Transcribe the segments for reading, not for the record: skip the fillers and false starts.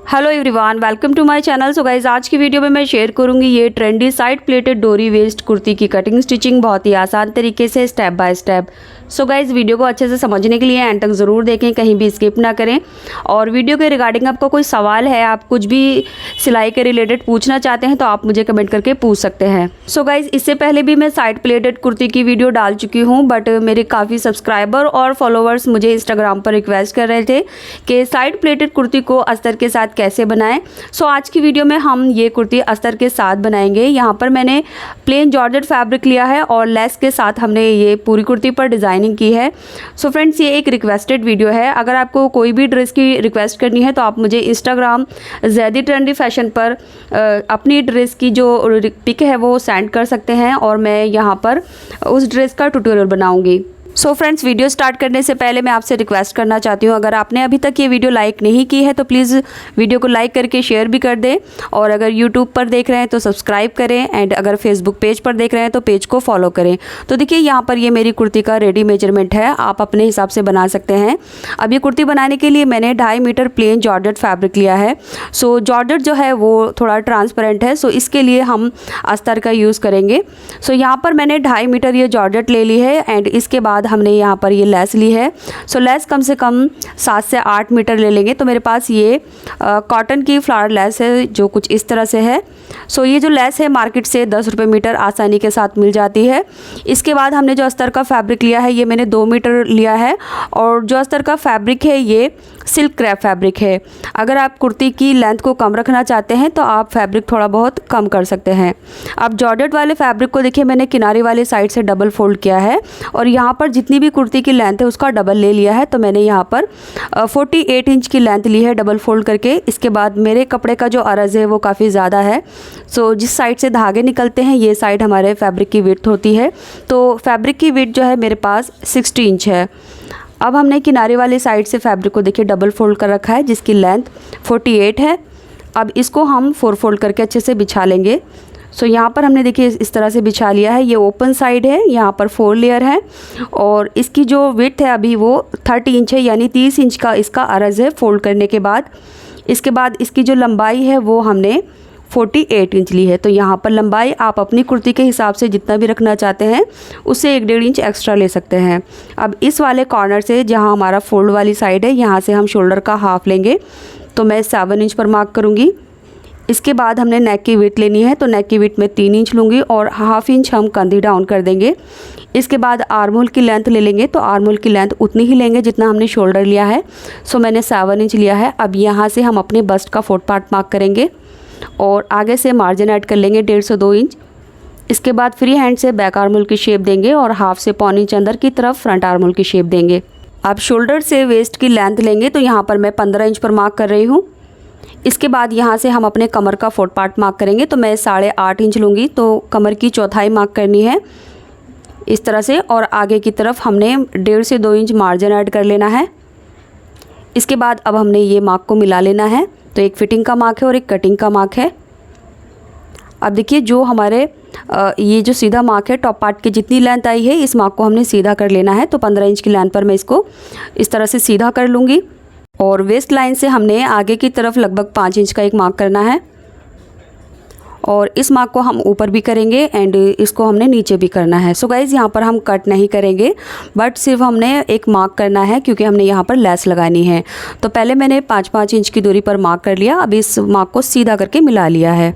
Hello everyone, welcome to my channel. So guys, आज की video में मैं शेयर करूंगी ये ट्रेंडी साइड प्लेटेड डोरी वेस्ट कुर्ती की कटिंग स्टिचिंग बहुत ही आसान तरीके से step by step. So guys, video को अच्छे से समझने के लिए एंड तक ज़रूर देखें, कहीं भी स्किप ना करें। और वीडियो के रिगार्डिंग आपको कोई सवाल है, आप कुछ भी सिलाई के रिलेटेड पूछना चाहते हैं तो आप मुझे कमेंट करके पूछ सकते हैं। सो गाइज, इससे पहले भी मैं साइड प्लेटेड कुर्ती की वीडियो डाल चुकी हूँ, बट मेरे काफ़ी सब्सक्राइबर और फॉलोअर्स मुझे इंस्टाग्राम पर रिक्वेस्ट कर रहे थे कि साइड प्लेटेड कुर्ती को अस्तर के साथ कैसे बनाएं। सो आज की वीडियो में हम ये कुर्ती अस्तर के साथ बनाएंगे। यहाँ पर मैंने प्लेन जॉर्जेट फैब्रिक लिया है और लेस के साथ हमने ये पूरी कुर्ती पर डिज़ाइनिंग की है। सो फ्रेंड्स, ये एक रिक्वेस्टेड वीडियो है। अगर आपको कोई भी ड्रेस की रिक्वेस्ट करनी है तो आप मुझे इंस्टाग्राम ज़ैदी ट्रेंडी फैशन पर अपनी ड्रेस की जो पिक है वो सेंड कर सकते हैं और मैं यहाँ पर उस ड्रेस का ट्यूटोरियल बनाऊँगी। सो फ्रेंड्स, वीडियो स्टार्ट करने से पहले मैं आपसे रिक्वेस्ट करना चाहती हूँ, अगर आपने अभी तक ये वीडियो लाइक नहीं की है तो प्लीज़ वीडियो को लाइक करके शेयर भी कर दें। और अगर यूट्यूब पर देख रहे हैं तो सब्सक्राइब करें एंड अगर फेसबुक पेज पर देख रहे हैं तो पेज को फॉलो करें। तो देखिए, यहाँ पर ये मेरी कुर्ती का रेडी मेजरमेंट है, आप अपने हिसाब से बना सकते हैं। अब ये कुर्ती बनाने के लिए मैंने 2.5 मीटर प्लेन जॉर्जेट फैब्रिक लिया है। सो जॉर्जेट जो है वो थोड़ा ट्रांसपेरेंट है, सो इसके लिए हम अस्तर का यूज़ करेंगे। सो यहाँ पर मैंने 2.5 मीटर ये जॉर्जेट ले ली है एंड इसके बाद हमने यहाँ पर ये लेस ली है। सो लेस कम से कम 7 से 8 मीटर ले लेंगे। तो मेरे पास ये कॉटन की फ्लावर लेस है जो कुछ इस तरह से है। सो ये जो लेस है मार्केट से 10 रुपये मीटर आसानी के साथ मिल जाती है। इसके बाद हमने जो अस्तर का फैब्रिक लिया है ये मैंने 2 मीटर लिया है और जो अस्तर का फैब्रिक है ये सिल्क क्रैप फैब्रिक है। अगर आप कुर्ती की लेंथ को कम रखना चाहते हैं तो आप फैब्रिक थोड़ा बहुत कम कर सकते हैं। अब जॉर्जेट वाले फैब्रिक को देखिए, मैंने किनारे वाले साइड से डबल फोल्ड किया है और यहाँ पर जितनी भी कुर्ती की लेंथ है उसका डबल ले लिया है। तो मैंने यहाँ पर 48 इंच की लेंथ ली है डबल फोल्ड करके। इसके बाद मेरे कपड़े का जो अरज़ है वो काफ़ी ज़्यादा है। सो जिस साइड से धागे निकलते हैं ये साइड हमारे फैब्रिक की विड्थ होती है। तो फैब्रिक की विड्थ जो है मेरे पास 60 इंच है। अब हमने किनारे वाली साइड से फैब्रिक को देखिए डबल फोल्ड कर रखा है जिसकी लेंथ 48 है। अब इसको हम 4 फोल्ड करके अच्छे से बिछा लेंगे। सो यहाँ पर हमने देखिए इस तरह से बिछा लिया है। ये ओपन साइड है, यहाँ पर 4 लेयर है और इसकी जो विड्थ है अभी वो 30 इंच है, यानी 30 इंच का इसका अरज़ है फोल्ड करने के बाद। इसके बाद इसकी जो लंबाई है वो हमने 48 इंच ली है। तो यहाँ पर लंबाई आप अपनी कुर्ती के हिसाब से जितना भी रखना चाहते हैं उससे 1-1.5 इंच एक्स्ट्रा ले सकते हैं। अब इस वाले कॉर्नर से जहाँ हमारा फोल्ड वाली साइड है यहाँ से हम शोल्डर का हाफ लेंगे। तो मैं 7 इंच पर मार्क करूँगी। इसके बाद हमने नेक की विड्थ लेनी है, तो नेक की विड्थ में 3 इंच लूँगी और हाफ इंच हम कंधी डाउन कर देंगे। इसके बाद आर्म होल की लेंथ ले लेंगे, तो आर्म होल की लेंथ उतनी ही लेंगे जितना हमने शोल्डर लिया है। सो मैंने 7 इंच लिया है। अब यहाँ से हम अपने बस्ट का 4th पार्ट मार्क करेंगे और आगे से मार्जिन ऐड कर लेंगे 1.5 से 2 इंच। इसके बाद फ्री हैंड से बैक आर्म होल की शेप देंगे और हाफ से 1.25 इंच अंदर की तरफ फ्रंट आर्म होल की शेप देंगे। अब शोल्डर से वेस्ट की लेंथ लेंगे, तो यहाँ पर मैं 15 इंच पर मार्क कर रही हूँ। इसके बाद यहाँ से हम अपने कमर का 4th पार्ट मार्क करेंगे, तो मैं 8.5 इंच लूँगी। तो कमर की चौथाई मार्क करनी है इस तरह से और आगे की तरफ हमने 1.5 से 2 इंच मार्जिन ऐड कर लेना है। इसके बाद अब हमने ये मार्क को मिला लेना है। तो एक फिटिंग का मार्क है और एक कटिंग का मार्क है। अब देखिए, जो हमारे ये जो सीधा मार्क है टॉप पार्ट की जितनी लेंथ आई है इस मार्क को हमने सीधा कर लेना है। तो 15 इंच की लेंथ पर मैं इसको इस तरह से सीधा कर लूँगी और वेस्ट लाइन से हमने आगे की तरफ लगभग 5 इंच का एक मार्क करना है और इस मार्क को हम ऊपर भी करेंगे एंड इसको हमने नीचे भी करना है। सो गाइज़, यहाँ पर हम कट नहीं करेंगे बट सिर्फ हमने एक मार्क करना है क्योंकि हमने यहाँ पर लेस लगानी है। तो पहले मैंने 5-5 इंच की दूरी पर मार्क कर लिया। अब इस मार्क को सीधा करके मिला लिया है।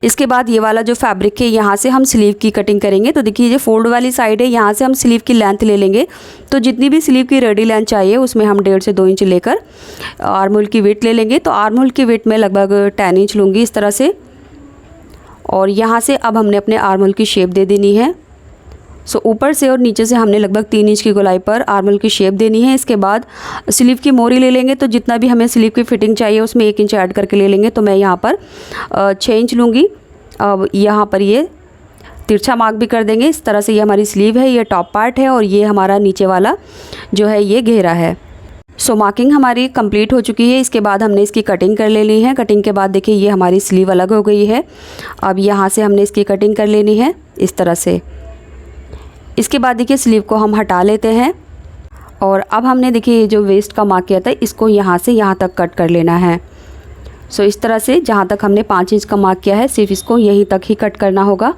इसके बाद ये वाला जो फैब्रिक है यहाँ से हम स्लीव की कटिंग करेंगे। तो देखिए, ये फोल्ड वाली साइड है, यहाँ से हम स्लीव की लेंथ ले लेंगे। तो जितनी भी स्लीव की रेडी लेंथ चाहिए उसमें हम 1.5 से 2 इंच लेकर आर्म होल की विड्थ ले लेंगे। तो आर्म होल की विड्थ में लगभग 10 इंच लूँगी इस तरह से और यहाँ से अब हमने अपने आर्म होल की शेप दे देनी है। सो ऊपर से और नीचे से हमने लगभग 3 इंच की गोलाई पर आर्म होल की शेप देनी है। इसके बाद स्लीव की मोरी ले लेंगे, तो जितना भी हमें स्लीव की फिटिंग चाहिए उसमें 1 इंच ऐड करके ले लेंगे। तो मैं यहाँ पर 6 इंच लूँगी। अब यहाँ पर ये तिरछा मार्क भी कर देंगे इस तरह से। ये हमारी स्लीव है, ये टॉप पार्ट है और ये हमारा नीचे वाला जो है ये घेरा है। सो मार्किंग हमारी कंप्लीट हो चुकी है। इसके बाद हमने इसकी कटिंग कर लेनी है। कटिंग के बाद देखिए ये हमारी स्लीव अलग हो गई है। अब यहाँ से हमने इसकी कटिंग कर लेनी है इस तरह से। इसके बाद देखिए स्लीव को हम हटा लेते हैं और अब हमने देखिए जो वेस्ट का मार्क किया था इसको यहाँ से यहाँ तक कट कर लेना है। सो इस तरह से जहाँ तक हमने 5 इंच का मार्क किया है सिर्फ इसको यहीं तक ही कट करना होगा।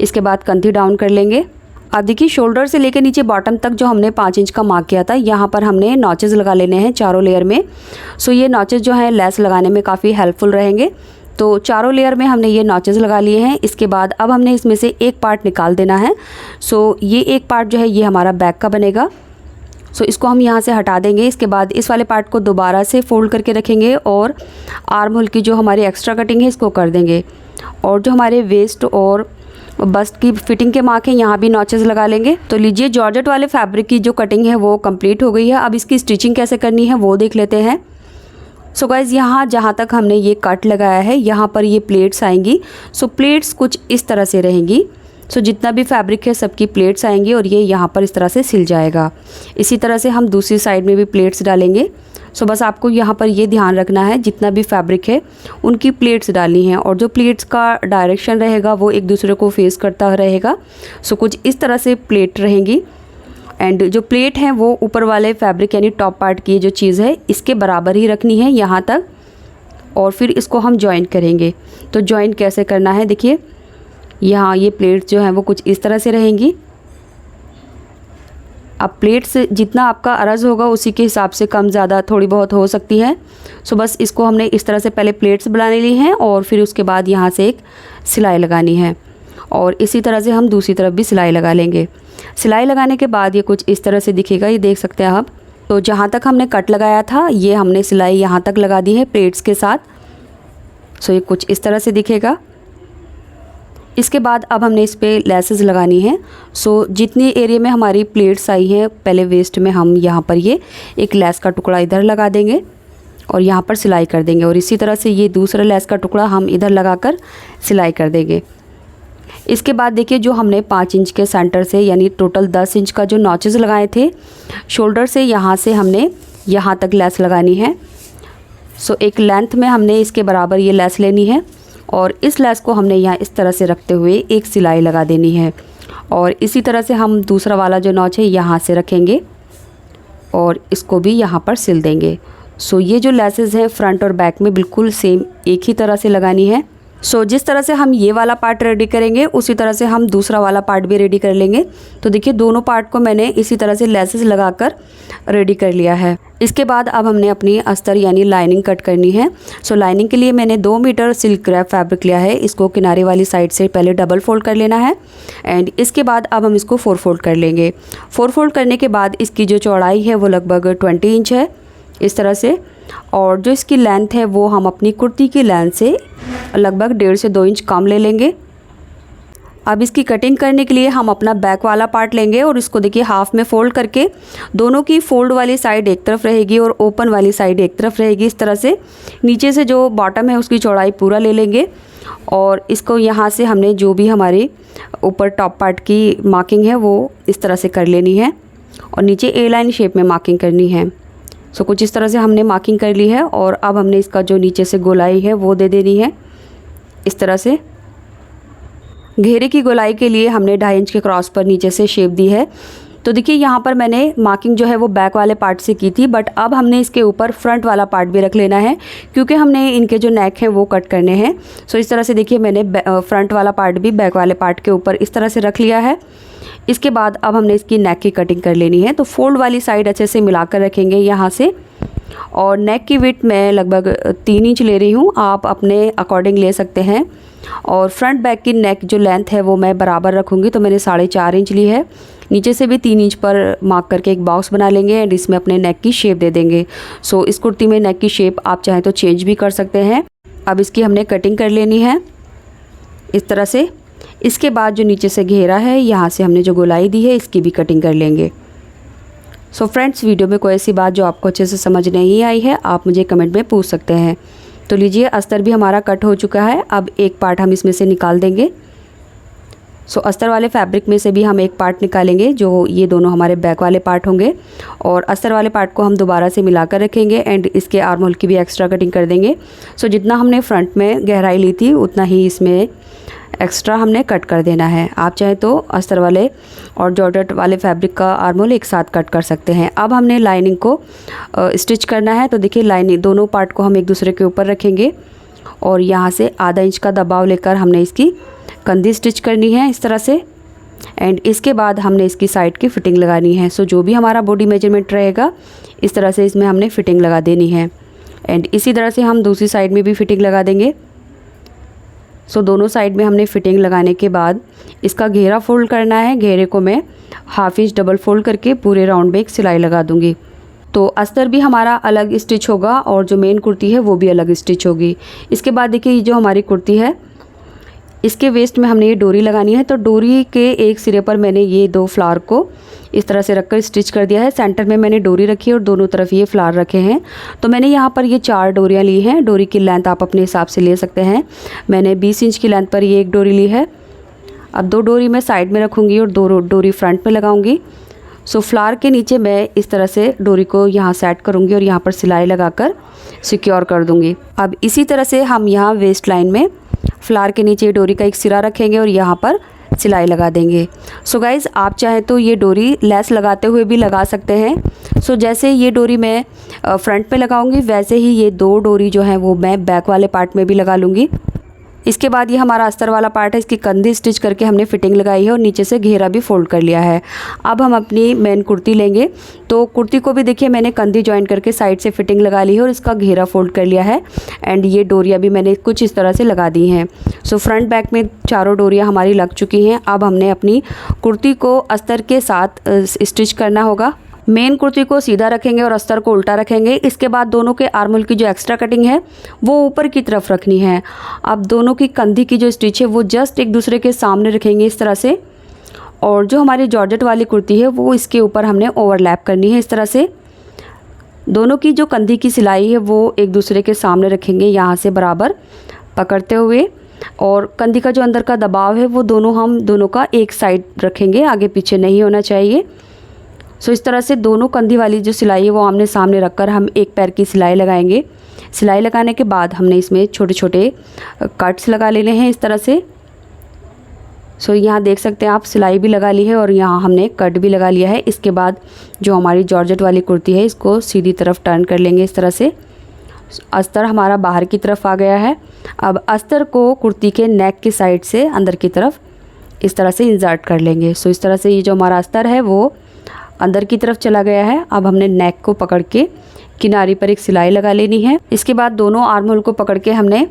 इसके बाद कंधी डाउन कर लेंगे। अब देखिए शोल्डर से लेकर नीचे बॉटम तक जो हमने 5 इंच का मार्क किया था, यहाँ पर हमने नॉचेस लगा लेने हैं चारों लेयर में। सो ये नॉचेस जो हैं लेस लगाने में काफ़ी हेल्पफुल रहेंगे। तो चारों लेयर में हमने ये नॉचेस लगा लिए हैं। इसके बाद अब हमने इसमें से एक पार्ट निकाल देना है। सो ये एक पार्ट जो है ये हमारा बैक का बनेगा। सो इसको हम यहाँ से हटा देंगे। इसके बाद इस वाले पार्ट को दोबारा से फोल्ड करके रखेंगे और आर्म होल की जो हमारी एक्स्ट्रा कटिंग है इसको कर देंगे। और जो हमारे वेस्ट और बस्ट की फिटिंग के मार्क हैं यहाँ भी नॉचेस लगा लेंगे। तो लीजिए जॉर्जेट वाले फैब्रिक की जो कटिंग है वो कंप्लीट हो गई है। अब इसकी स्टिचिंग कैसे करनी है वो देख लेते हैं। सो गाइज़ यहाँ जहाँ तक हमने ये कट लगाया है यहाँ पर ये प्लेट्स आएंगी। सो प्लेट्स कुछ इस तरह से रहेंगी। सो जितना भी फैब्रिक है सबकी प्लेट्स आएंगी और ये यहाँ पर इस तरह से सिल जाएगा। इसी तरह से हम दूसरी साइड में भी प्लेट्स डालेंगे। सो बस आपको यहाँ पर ये ध्यान रखना है जितना भी फैब्रिक है उनकी प्लेट्स डालनी है और जो प्लेट्स का डायरेक्शन रहेगा वो एक दूसरे को फेस करता रहेगा। सो कुछ इस तरह से प्लेट रहेंगी एंड जो प्लेट है वो ऊपर वाले फैब्रिक यानी टॉप पार्ट की जो चीज़ है इसके बराबर ही रखनी है यहाँ तक। और फिर इसको हम जॉइंट करेंगे। तो जॉइंट कैसे करना है देखिए, यहाँ ये प्लेट्स जो हैं वो कुछ इस तरह से रहेंगी। अब प्लेट्स जितना आपका अरज़ होगा उसी के हिसाब से कम ज़्यादा थोड़ी बहुत हो सकती है। सो बस इसको हमने इस तरह से पहले प्लेट्स बनाने ली हैं और फिर उसके बाद यहाँ से एक सिलाई लगानी है और इसी तरह से हम दूसरी तरफ भी सिलाई लगा लेंगे। सिलाई लगाने के बाद ये कुछ इस तरह से दिखेगा, ये देख सकते हैं आप। तो जहाँ तक हमने कट लगाया था ये हमने सिलाई यहाँ तक लगा दी है प्लेट्स के साथ। सो ये कुछ इस तरह से दिखेगा। इसके बाद अब हमने इस पर लेसेस लगानी है। सो जितनी एरिया में हमारी प्लेट्स आई हैं पहले वेस्ट में हम यहाँ पर ये एक लेस का टुकड़ा इधर लगा देंगे और यहाँ पर सिलाई कर देंगे और इसी तरह से ये दूसरा लेस का टुकड़ा हम इधर लगाकर सिलाई कर देंगे। इसके बाद देखिए जो हमने 5 इंच के सेंटर से यानी टोटल 10 इंच का जो नॉचेस लगाए थे शोल्डर से यहाँ से हमने यहाँ तक लेस लगानी है। सो एक लेंथ में हमने इसके बराबर ये लेस लेनी है और इस लेस को हमने यहाँ इस तरह से रखते हुए एक सिलाई लगा देनी है और इसी तरह से हम दूसरा वाला जो नॉच है यहाँ से रखेंगे और इसको भी यहाँ पर सिल देंगे। सो ये जो लेसेस हैं फ्रंट और बैक में बिल्कुल सेम एक ही तरह से लगानी है। सो जिस तरह से हम ये वाला पार्ट रेडी करेंगे उसी तरह से हम दूसरा वाला पार्ट भी रेडी कर लेंगे। तो देखिए दोनों पार्ट को मैंने इसी तरह से लेसेस लगाकर रेडी कर लिया है। इसके बाद अब हमने अपनी अस्तर यानी लाइनिंग कट करनी है। सो लाइनिंग के लिए मैंने 2 मीटर सिल्क क्रैप फैब्रिक लिया है। इसको किनारे वाली साइड से पहले डबल फोल्ड कर लेना है एंड इसके बाद अब हम इसको 4 फोल्ड कर लेंगे। 4 फोल्ड करने के बाद इसकी जो चौड़ाई है वो लगभग 20 इंच है इस तरह से और जो इसकी लेंथ है वो हम अपनी कुर्ती की लेंथ से लगभग 1.5 से 2 इंच कम ले लेंगे। अब इसकी कटिंग करने के लिए हम अपना बैक वाला पार्ट लेंगे और इसको देखिए हाफ में फोल्ड करके दोनों की फोल्ड वाली साइड एक तरफ रहेगी और ओपन वाली साइड एक तरफ रहेगी। इस तरह से नीचे से जो बॉटम है उसकी चौड़ाई पूरा ले लेंगे और इसको यहाँ से हमने जो भी हमारे ऊपर टॉप पार्ट की मार्किंग है वो इस तरह से कर लेनी है और नीचे ए लाइन शेप में मार्किंग करनी है। सो कुछ इस तरह से हमने मार्किंग कर ली है और अब हमने इसका जो नीचे से गोलाई है वो दे देनी है इस तरह से। घेरे की गोलाई के लिए हमने 2.5 इंच के क्रॉस पर नीचे से शेप दी है। तो देखिए यहाँ पर मैंने मार्किंग जो है वो बैक वाले पार्ट से की थी बट अब हमने इसके ऊपर फ्रंट वाला पार्ट भी रख लेना है क्योंकि हमने इनके जो नेक हैं वो कट करने हैं। सो इस तरह से देखिए मैंने फ्रंट वाला पार्ट भी बैक वाले पार्ट के ऊपर इस तरह से रख लिया है। इसके बाद अब हमने इसकी नेक की कटिंग कर लेनी है। तो फोल्ड वाली साइड अच्छे से मिलाकर रखेंगे यहाँ से और नेक की विड्थ मैं लगभग 3 इंच ले रही हूँ, आप अपने अकॉर्डिंग ले सकते हैं। और फ्रंट बैक की नेक जो लेंथ है वो मैं बराबर रखूँगी तो मैंने 4.5 इंच ली है। नीचे से भी 3 इंच पर मार्क करके एक बॉक्स बना लेंगे एंड इसमें अपने नेक की शेप दे देंगे। सो इस कुर्ती में नेक की शेप आप चाहें तो चेंज भी कर सकते हैं। अब इसकी हमने कटिंग कर लेनी है इस तरह से। इसके बाद जो नीचे से घेरा है यहाँ से हमने जो गोलाई दी है इसकी भी कटिंग कर लेंगे। सो फ्रेंड्स वीडियो में कोई ऐसी बात जो आपको अच्छे से समझ नहीं आई है आप मुझे कमेंट में पूछ सकते हैं। तो लीजिए अस्तर भी हमारा कट हो चुका है। अब एक पार्ट हम इसमें से निकाल देंगे। सो अस्तर वाले फैब्रिक में से भी हम एक पार्ट निकालेंगे जो ये दोनों हमारे बैक वाले पार्ट होंगे और अस्तर वाले पार्ट को हम दोबारा से मिलाकर रखेंगे एंड इसके आर्म होल की भी एक्स्ट्रा कटिंग कर देंगे। सो जितना हमने फ्रंट में गहराई ली थी उतना ही इसमें एक्स्ट्रा हमने कट कर देना है। आप चाहे तो अस्तर वाले और जॉर्जेट वाले फैब्रिक का आर्म होल एक साथ कट कर सकते हैं। अब हमने लाइनिंग को स्टिच करना है। तो देखिए लाइनिंग दोनों पार्ट को हम एक दूसरे के ऊपर रखेंगे और यहाँ से आधा इंच का दबाव लेकर हमने इसकी कंधी स्टिच करनी है इस तरह से। एंड इसके बाद हमने इसकी साइड की फ़िटिंग लगानी है। सो जो भी हमारा बॉडी मेजरमेंट रहेगा इस तरह से इसमें हमने फ़िटिंग लगा देनी है। एंड इसी तरह से हम दूसरी साइड में भी फ़िटिंग लगा देंगे। सो दोनों साइड में हमने फ़िटिंग लगाने के बाद इसका घेरा फोल्ड करना है। घेरे को मैं हाफ इंच डबल फोल्ड करके पूरे राउंड में एक सिलाई लगा दूँगी। तो अस्तर भी हमारा अलग स्टिच होगा और जो मेन कुर्ती है वो भी अलग स्टिच होगी। इसके बाद देखिए ये जो हमारी कुर्ती है इसके वेस्ट में हमने ये डोरी लगानी है। तो डोरी के एक सिरे पर मैंने ये 2 फ्लावर को इस तरह से रखकर स्टिच कर दिया है। सेंटर में मैंने डोरी रखी है और दोनों तरफ ये फ्लावर रखे हैं। तो मैंने यहाँ पर ये 4 डोरियाँ ली हैं। डोरी की लेंथ आप अपने हिसाब से ले सकते हैं। मैंने 20 इंच की लेंथ पर ये एक डोरी ली है। अब 2 डोरी मैं साइड में रखूँगी और 2 डोरी फ्रंट में लगाऊँगी। सो फ्लावर के नीचे मैं इस तरह से डोरी को यहाँ सेट करूँगी और यहाँ पर सिलाई लगाकर सिक्योर कर दूँगी। अब इसी तरह से हम यहाँ वेस्ट लाइन में फ्लावर के नीचे डोरी का एक सिरा रखेंगे और यहाँ पर सिलाई लगा देंगे। सो गाइज़ आप चाहें तो ये डोरी लेस लगाते हुए भी लगा सकते हैं। सो जैसे ये डोरी मैं फ्रंट पे लगाऊंगी वैसे ही ये 2 डोरी जो है वो मैं बैक वाले पार्ट में भी लगा लूँगी। इसके बाद ये हमारा अस्तर वाला पार्ट है, इसकी कंधी स्टिच करके हमने फिटिंग लगाई है और नीचे से घेरा भी फोल्ड कर लिया है। अब हम अपनी मेन कुर्ती लेंगे। तो कुर्ती को भी देखिए मैंने कंधी जॉइन करके साइड से फिटिंग लगा ली है और इसका घेरा फोल्ड कर लिया है। एंड ये डोरियाँ भी मैंने कुछ इस तरह से लगा दी हैं। सो फ्रंट बैक में चारों डोरियाँ हमारी लग चुकी हैं। अब हमने अपनी कुर्ती को अस्तर के साथ स्टिच करना होगा। मेन कुर्ती को सीधा रखेंगे और अस्तर को उल्टा रखेंगे। इसके बाद दोनों के आर्म होल की जो एक्स्ट्रा कटिंग है वो ऊपर की तरफ रखनी है। अब दोनों की कंधी की जो स्टिच है वो जस्ट एक दूसरे के सामने रखेंगे इस तरह से। और जो हमारी जॉर्जेट वाली कुर्ती है वो इसके ऊपर हमने ओवरलैप करनी है इस तरह से। दोनों की जो कंधी की सिलाई है वो एक दूसरे के सामने रखेंगे यहाँ से बराबर पकड़ते हुए। और कंधी का जो अंदर का दबाव है वो हम दोनों का एक साइड रखेंगे, आगे पीछे नहीं होना चाहिए। सो इस तरह से दोनों कंधी वाली जो सिलाई है वो आमने सामने रखकर हम एक पैर की सिलाई लगाएंगे। सिलाई लगाने के बाद हमने इसमें छोटे छोटे कट्स लगा लेने हैं इस तरह से। सो यहाँ देख सकते हैं आप सिलाई भी लगा ली है और यहाँ हमने कट भी लगा लिया है। इसके बाद जो हमारी जॉर्जेट वाली कुर्ती है इसको सीधी तरफ टर्न कर लेंगे इस तरह से। अस्तर हमारा बाहर की तरफ आ गया है। अब अस्तर को कुर्ती के नेक की साइड से अंदर की तरफ इस तरह से इंसर्ट कर लेंगे। सो इस तरह से ये जो हमारा अस्तर है वो अंदर की तरफ चला गया है। अब हमने नेक को पकड़ के किनारे पर एक सिलाई लगा लेनी है। इसके बाद दोनों आर्म होल को पकड़ के हमने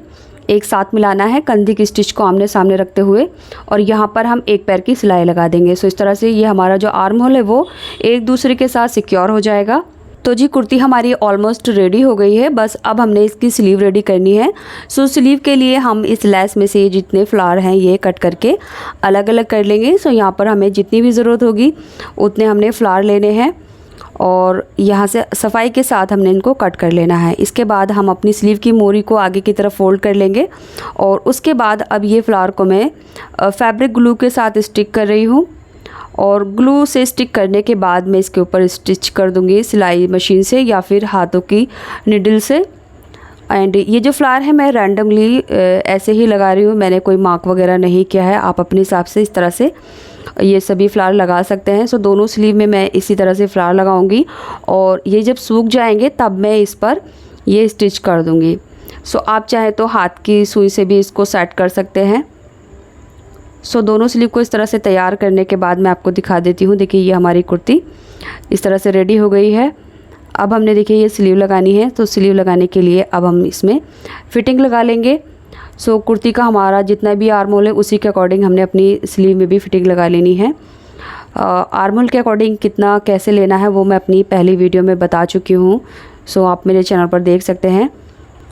एक साथ मिलाना है कंधी की स्टिच को आमने सामने रखते हुए और यहाँ पर हम एक पैर की सिलाई लगा देंगे। सो इस तरह से ये हमारा जो आर्म होल है वो एक दूसरे के साथ सिक्योर हो जाएगा। तो जी कुर्ती हमारी ऑलमोस्ट रेडी हो गई है। बस अब हमने इसकी स्लीव रेडी करनी है। सो स्लीव के लिए हम इस लेस में से जितने फ्लावर हैं ये कट करके अलग अलग कर लेंगे। सो यहाँ पर हमें जितनी भी ज़रूरत होगी उतने हमने फ्लावर लेने हैं और यहाँ से सफाई के साथ हमने इनको कट कर लेना है। इसके बाद हम अपनी स्लीव की मोरी को आगे की तरफ फोल्ड कर लेंगे और उसके बाद अब ये फ्लावर को मैं फैब्रिक ग्लू के साथ स्टिक कर रही हूँ और ग्लू से स्टिक करने के बाद मैं इसके ऊपर स्टिच कर दूँगी सिलाई मशीन से या फिर हाथों की निडल से। एंड ये जो फ्लावर है मैं रैंडमली ऐसे ही लगा रही हूँ, मैंने कोई मार्क वगैरह नहीं किया है। आप अपने हिसाब से इस तरह से ये सभी फ्लावर लगा सकते हैं। सो दोनों स्लीव में मैं इसी तरह से फ्लावर लगाऊंगी और ये जब सूख जाएंगे तब मैं इस पर ये स्टिच कर दूंगी। सो आप चाहे तो हाथ की सुई से भी इसको सेट कर सकते हैं। सो दोनों स्लीव को इस तरह से तैयार करने के बाद मैं आपको दिखा देती हूँ। देखिए ये हमारी कुर्ती इस तरह से रेडी हो गई है। अब हमने देखिए ये स्लीव लगानी है। तो स्लीव लगाने के लिए अब हम इसमें फ़िटिंग लगा लेंगे। सो कुर्ती का हमारा जितना भी आर्म होल है उसी के अकॉर्डिंग हमने अपनी स्लीव में भी फ़िटिंग लगा लेनी है। आर्म होल के अकॉर्डिंग कितना कैसे लेना है वो मैं अपनी पहली वीडियो में बता चुकी हूँ। सो आप मेरे चैनल पर देख सकते हैं।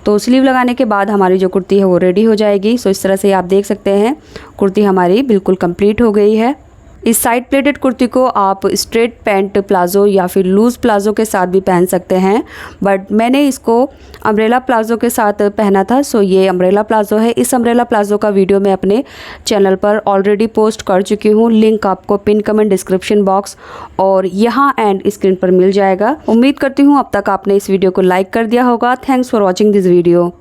तो स्लीव लगाने के बाद हमारी जो कुर्ती है वो रेडी हो जाएगी। सो इस तरह से आप देख सकते हैं कुर्ती हमारी बिल्कुल कंप्लीट हो गई है। इस साइड प्लेटेड कुर्ती को आप स्ट्रेट पैंट प्लाज़ो या फिर लूज़ प्लाज़ो के साथ भी पहन सकते हैं, बट मैंने इसको अम्ब्रेला प्लाज़ो के साथ पहना था। सो ये अम्ब्रेला प्लाज़ो है। इस अम्ब्रेला प्लाज़ो का वीडियो मैं अपने चैनल पर ऑलरेडी पोस्ट कर चुकी हूँ। लिंक आपको पिन कमेंट डिस्क्रिप्शन बॉक्स और यहाँ एंड स्क्रीन पर मिल जाएगा। उम्मीद करती हूँ अब तक आपने इस वीडियो को लाइक कर दिया होगा। Thanks for watching this video.